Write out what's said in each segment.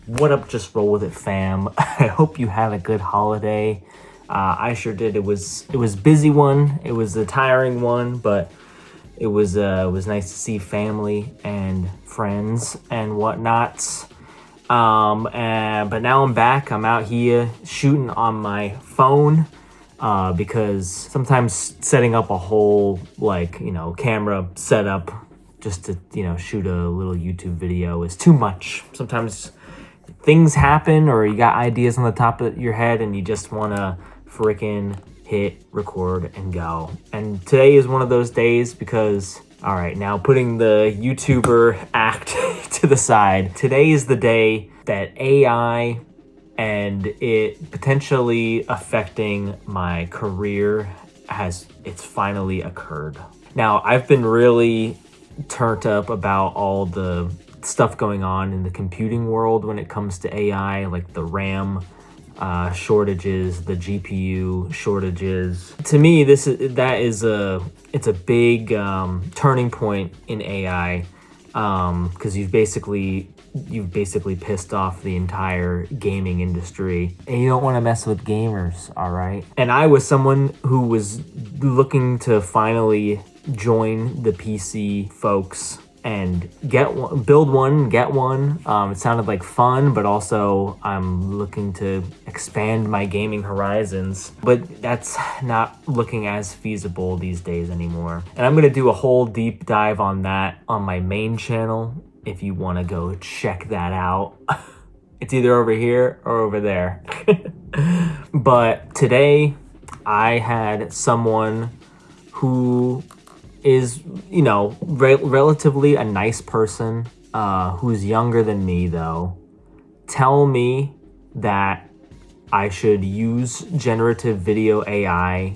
What up, Just Roll With It fam? I hope you had a good holiday. I sure did. It was busy one. It was a tiring one, but it was nice to see family and friends and whatnots. But now I'm back. I'm out here shooting on my phone because sometimes setting up a whole camera setup just to shoot a little YouTube video is too much. Sometimes things happen or you got ideas on the top of your head and you just want to freaking hit record and go. And today is one of those days because, all right, now putting the YouTuber act to the side, today is the day that AI and it potentially affecting my career it's finally occurred. Now, I've been really turned up about all the stuff going on in the computing world when it comes to AI, like the RAM shortages, the GPU shortages. To me, it's a big turning point in AI because you've basically pissed off the entire gaming industry, and you don't want to mess with gamers, all right? And I was someone who was looking to finally join the PC folks and build one, get one. It sounded like fun, but also I'm looking to expand my gaming horizons. But that's not looking as feasible these days anymore. And I'm gonna do a whole deep dive on that on my main channel if you wanna go check that out. It's either over here or over there. But today I had someone who is, relatively a nice person, who's younger than me though, tell me that I should use generative video AI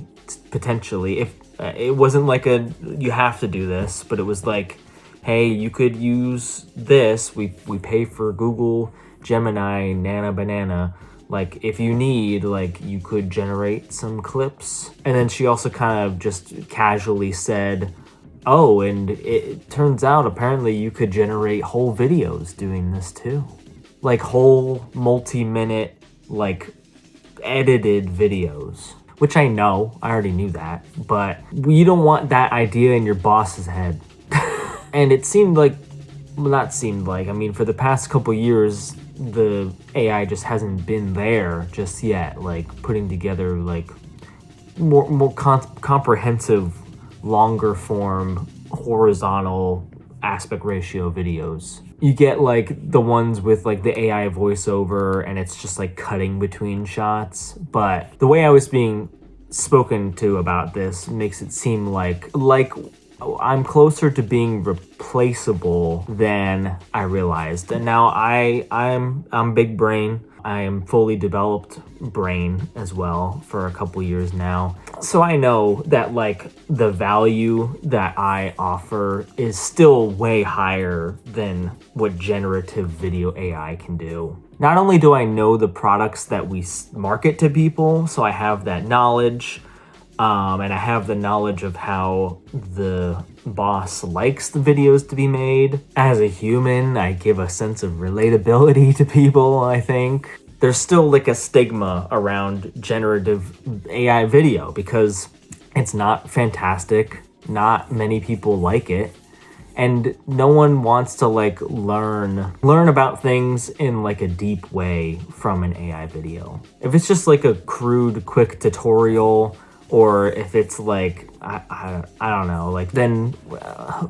potentially. If it wasn't like you have to do this, but it was like, hey, you could use this. We pay for Google Gemini, Nana Banana. Like, if you need, you could generate some clips. And then she also kind of just casually said, oh, and it turns out apparently you could generate whole videos doing this too. Like whole multi-minute, edited videos. Which I already knew that. But you don't want that idea in your boss's head. And it seemed like, for the past couple years, the AI just hasn't been there just yet, putting together more comprehensive, longer form, horizontal aspect ratio videos. You get the ones with the AI voiceover and it's just cutting between shots. But the way I was being spoken to about this makes it seem like I'm closer to being replaceable than I realized. And now I'm big brain. I am fully developed brain as well for a couple years now. So I know that the value that I offer is still way higher than what generative video AI can do. Not only do I know the products that we market to people, so I have that knowledge, and I have the knowledge of how the boss likes the videos to be made. As a human, I give a sense of relatability to people, I think. There's still a stigma around generative AI video because it's not fantastic. Not many people like it. And no one wants to learn about things in a deep way from an AI video. If it's just a crude, quick tutorial, or if it's I don't know, then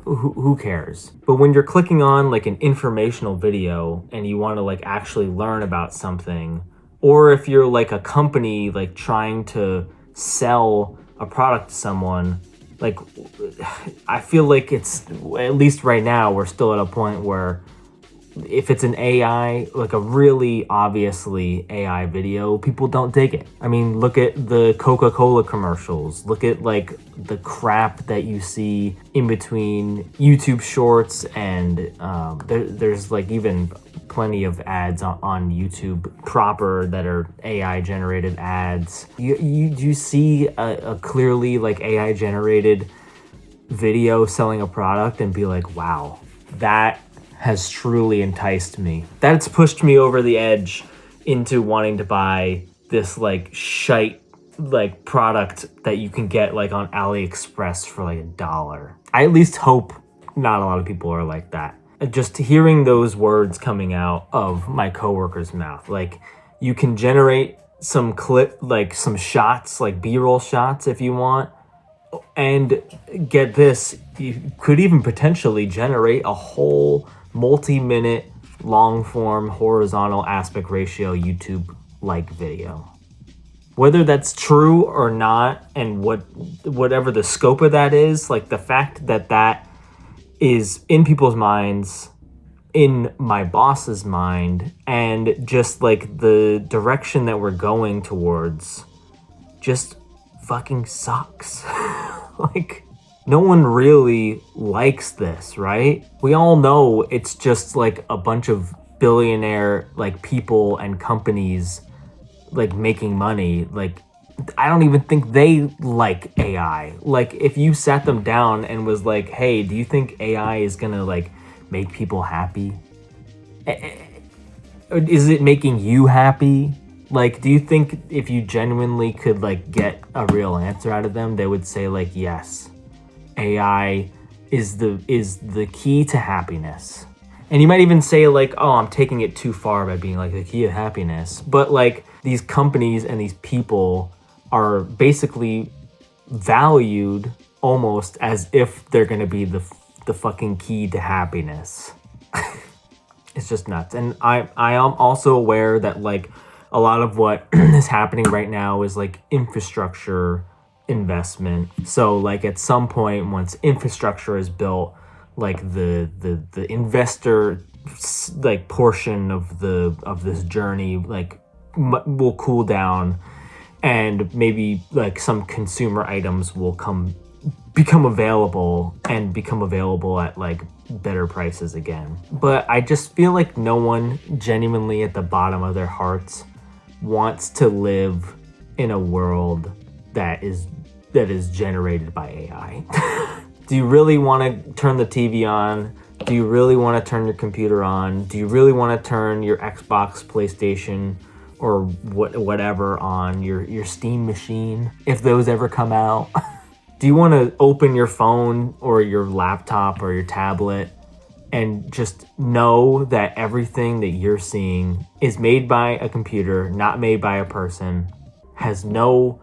who cares? But when you're clicking on an informational video and you want to actually learn about something, or if you're a company trying to sell a product to someone, I feel it's, at least right now, we're still at a point where if it's an AI, a really obviously AI video, people don't dig it. I mean, look at the Coca-Cola commercials. Look at the crap that you see in between YouTube shorts, and there's even plenty of ads on YouTube proper that are AI generated ads. You see a clearly AI generated video selling a product and be like, wow, that has truly enticed me. That's pushed me over the edge into wanting to buy this like shite like product that you can get like on AliExpress for like $1. I at least hope not a lot of people are like that. Just hearing those words coming out of my coworker's mouth, like you can generate some clip, like some shots, like B-roll shots if you want, and get this, you could even potentially generate a whole multi-minute long form horizontal aspect ratio YouTube like video. Whether that's true or not, and whatever the scope of that is, like the fact that that is in people's minds, in my boss's mind, and just like the direction that we're going towards just fucking sucks. Like, no one really likes this, right? We all know it's just like a bunch of billionaire like people and companies like making money. Like, I don't even think they like AI. Like, if you sat them down and was like, hey, do you think AI is gonna like make people happy? Is it making you happy? Like, do you think if you genuinely could like get a real answer out of them, they would say like, yes, AI is the key to happiness? And you might even say like, oh, I'm taking it too far by being like the key to happiness. But like these companies and these people are basically valued almost as if they're gonna be the fucking key to happiness. It's just nuts. And I am also aware that like a lot of what is happening right now is like infrastructure investment. So like at some point, once infrastructure is built, like the investor like portion of this journey like will cool down, and maybe like some consumer items will become available at like better prices again. But I just feel like no one genuinely at the bottom of their hearts wants to live in a world that is generated by AI. Do you really want to turn the TV on? Do you really want to turn your computer on? Do you really want to turn your Xbox, PlayStation, or whatever on your Steam machine, if those ever come out? Do you want to open your phone or your laptop or your tablet and just know that everything that you're seeing is made by a computer, not made by a person, has no,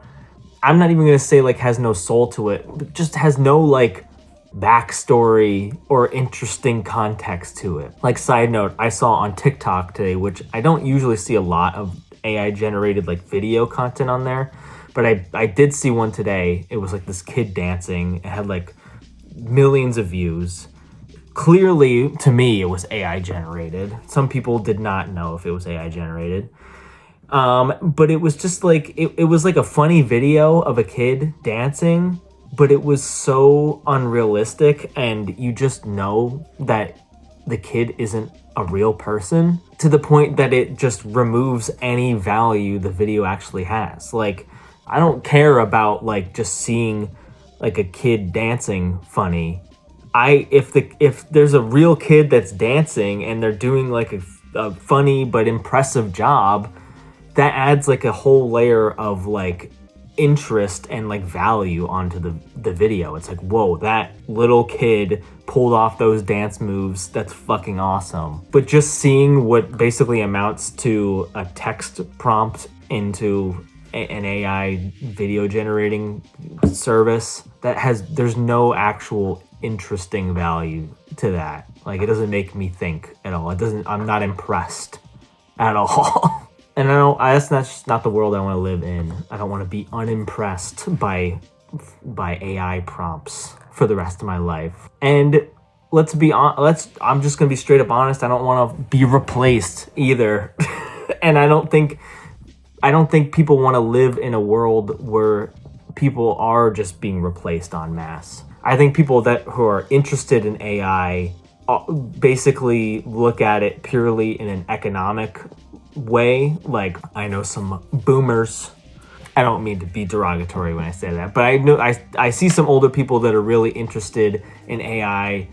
I'm not even going to say like has no soul to it, but just has no like backstory or interesting context to it? Like, side note, I saw on TikTok today, which I don't usually see a lot of AI generated like video content on there, but I did see one today. It was like this kid dancing. It had like millions of views. Clearly, to me, it was AI generated. Some people did not know if it was AI generated. But it was just like, it was like a funny video of a kid dancing, but it was so unrealistic, and you just know that the kid isn't a real person, to the point that it just removes any value the video actually has. Like, I don't care about like just seeing like a kid dancing funny. If there's a real kid that's dancing and they're doing like a funny but impressive job, that adds like a whole layer of like interest and like value onto the video. It's like, whoa, that little kid pulled off those dance moves. That's fucking awesome. But just seeing what basically amounts to a text prompt into an AI video generating service there's no actual interesting value to that. Like, it doesn't make me think at all. I'm not impressed at all. And that's just not the world I want to live in. I don't want to be unimpressed by AI prompts for the rest of my life. And I'm just gonna be straight up honest. I don't want to be replaced either. And I don't think people want to live in a world where people are just being replaced en masse. I think people who are interested in AI basically look at it purely in an economic way. Like, I know some boomers. I don't mean to be derogatory when I say that, but I see some older people that are really interested in AI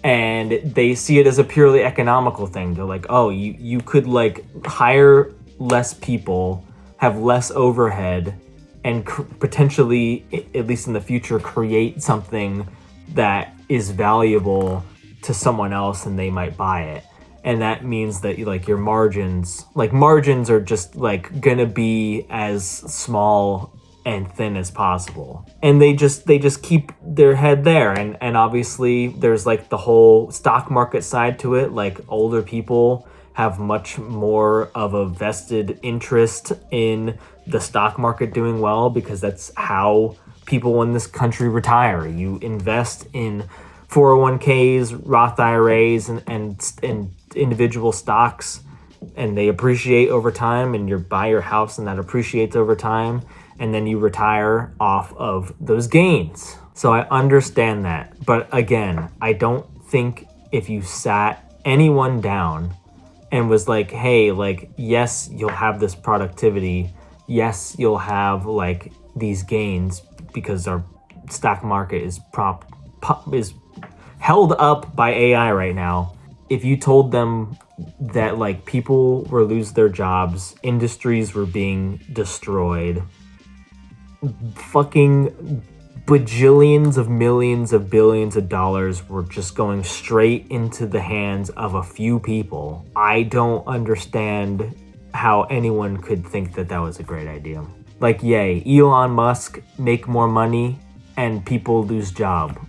and they see it as a purely economical thing. They're like, oh, you could like hire less people, have less overhead, and potentially, at least in the future, create something that is valuable to someone else and they might buy it. And that means that like your margins are just like gonna be as small and thin as possible. And they just keep their head there. And obviously there's like the whole stock market side to it. Like older people have much more of a vested interest in the stock market doing well, because that's how people in this country retire. You invest in 401ks, Roth IRAs, and individual stocks, and they appreciate over time, and you buy your house and that appreciates over time, and then you retire off of those gains. So I understand that. But again, I don't think if you sat anyone down and was like, hey, like, yes, you'll have this productivity. Yes, you'll have like these gains because our stock market is held up by AI right now. If you told them that like people were losing their jobs, industries were being destroyed, fucking bajillions of millions of billions of dollars were just going straight into the hands of a few people, I don't understand how anyone could think that that was a great idea. Like, yay, Elon Musk make more money and people lose job.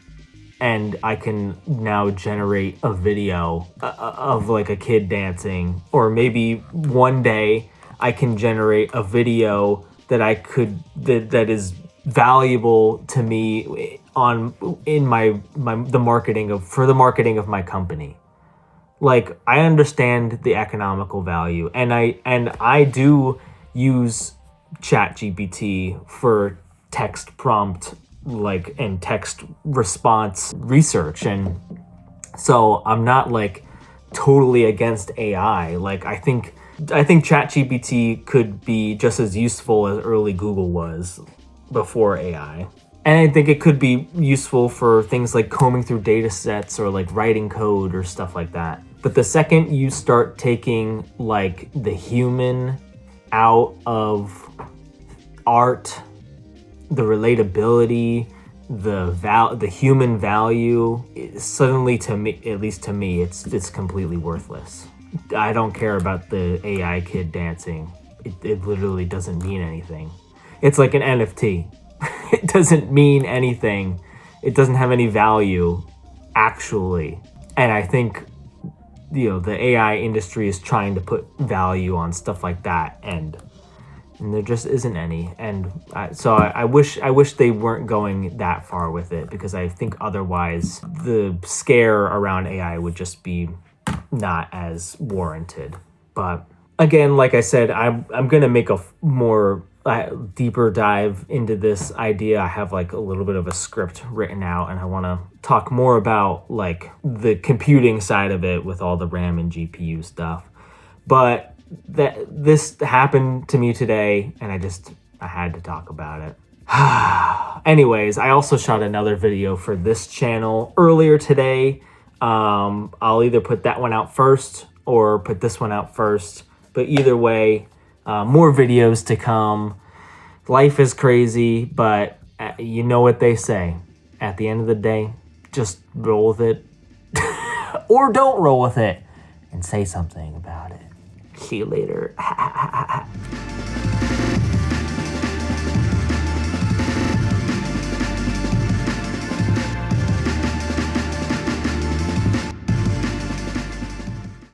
And I can now generate a video of like a kid dancing, or maybe one day I can generate a video that that is valuable to me the marketing of my company. Like, I understand the economical value, and I do use ChatGPT for text prompt and text response research, and so I'm not like totally against AI. Like, I think ChatGPT could be just as useful as early Google was before AI. And I think it could be useful for things like combing through data sets or like writing code or stuff like that. But the second you start taking like the human out of art, the relatability, the human value, suddenly, to me, at least to me, it's completely worthless. I don't care about the AI kid dancing. It literally doesn't mean anything. It's like an NFT. It doesn't mean anything. It doesn't have any value, actually. And I think, the AI industry is trying to put value on stuff like that, and there just isn't any. And I wish they weren't going that far with it, because I think otherwise the scare around AI would just be not as warranted. But again, like I said, I'm gonna make a more deeper dive into this idea. I have like a little bit of a script written out, and I want to talk more about like the computing side of it with all the RAM and GPU stuff. But this happened to me today, and I had to talk about it. Anyways, I also shot another video for this channel earlier today. I'll either put that one out first or put this one out first, but either way, more videos to come. Life is crazy, but you know what they say. At the end of the day, just roll with it. Or don't roll with it and say something about it. See you later.